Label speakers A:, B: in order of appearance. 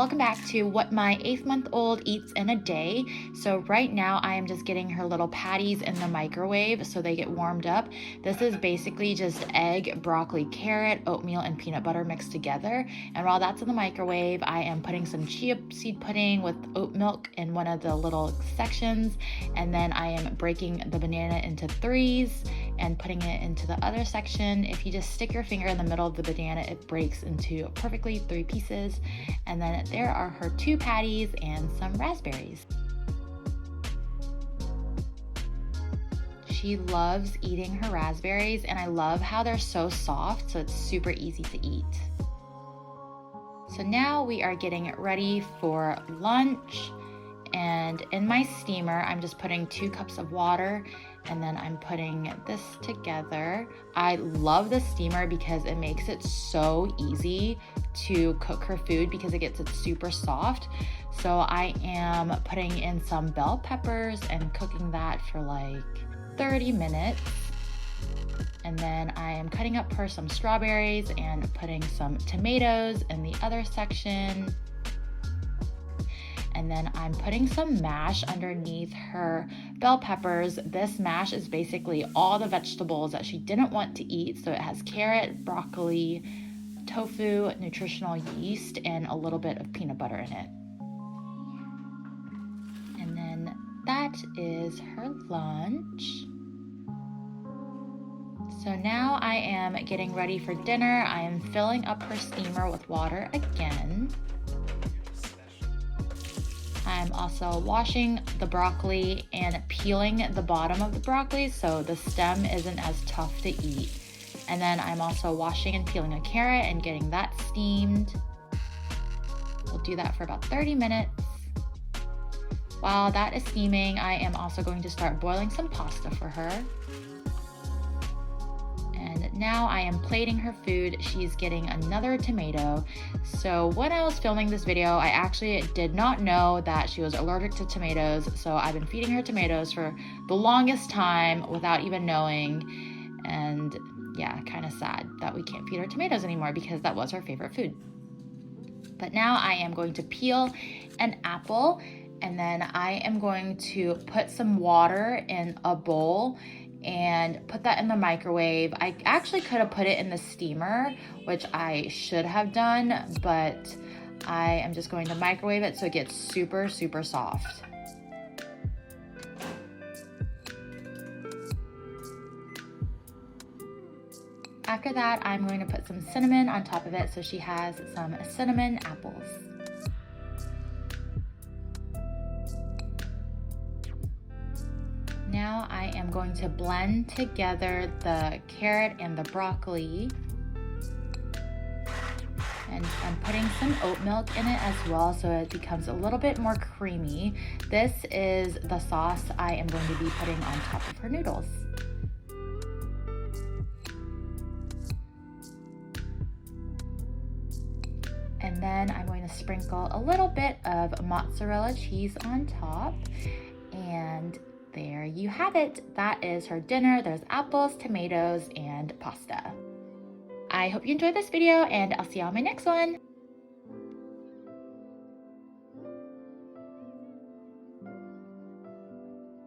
A: welcome back to what my 8-month-old eats in a day. So right now I am just getting her little patties in the microwave so they get warmed up. This is basically just egg, broccoli, carrot, oatmeal, and peanut butter mixed together. And while that's in the microwave, I am putting some chia seed pudding with oat milk in one of the little sections. And then I am breaking the banana into threes and putting it into the other section. If you just stick your finger in the middle of the banana, it breaks into perfectly 3 pieces. And then there are her 2 patties and some raspberries. She loves eating her raspberries, and I love how they're so soft, so it's super easy to eat. So now we are getting ready for lunch. And in my steamer, I'm just putting 2 cups of water, and then I'm putting this together. I love the steamer because it makes it so easy to cook her food because it gets it super soft. So I am putting in some bell peppers and cooking that for like 30 minutes. And then I am cutting up her some strawberries and putting some tomatoes in the other section. And then I'm putting some mash underneath her bell peppers. This mash is basically all the vegetables that she didn't want to eat. So it has carrot, broccoli, tofu, nutritional yeast, and a little bit of peanut butter in it. And then that is her lunch. So now I am getting ready for dinner. I am filling up her steamer with water again. I'm also washing the broccoli and peeling the bottom of the broccoli so the stem isn't as tough to eat. And then I'm also washing and peeling a carrot and getting that steamed. We'll do that for about 30 minutes. While that is steaming, I am also going to start boiling some pasta for her. And now I am plating her food. She's getting another tomato. So when I was filming this video, I actually did not know that she was allergic to tomatoes. So I've been feeding her tomatoes for the longest time without even knowing. And yeah, kind of sad that we can't feed her tomatoes anymore because that was her favorite food. But now I am going to peel an apple, and then I am going to put some water in a bowl and put that in the microwave. I actually could have put it in the steamer, which I should have done, but I am just going to microwave it so it gets super, super soft. After that, I'm going to put some cinnamon on top of it so she has some cinnamon apples. Now I am going to blend together the carrot and the broccoli. And I'm putting some oat milk in it as well so it becomes a little bit more creamy. This is the sauce I am going to be putting on top of her noodles. And then I'm going to sprinkle a little bit of mozzarella cheese on top. And there you have it. That is her dinner. There's apples, tomatoes, and pasta. I hope you enjoyed this video, and I'll see you on my next one.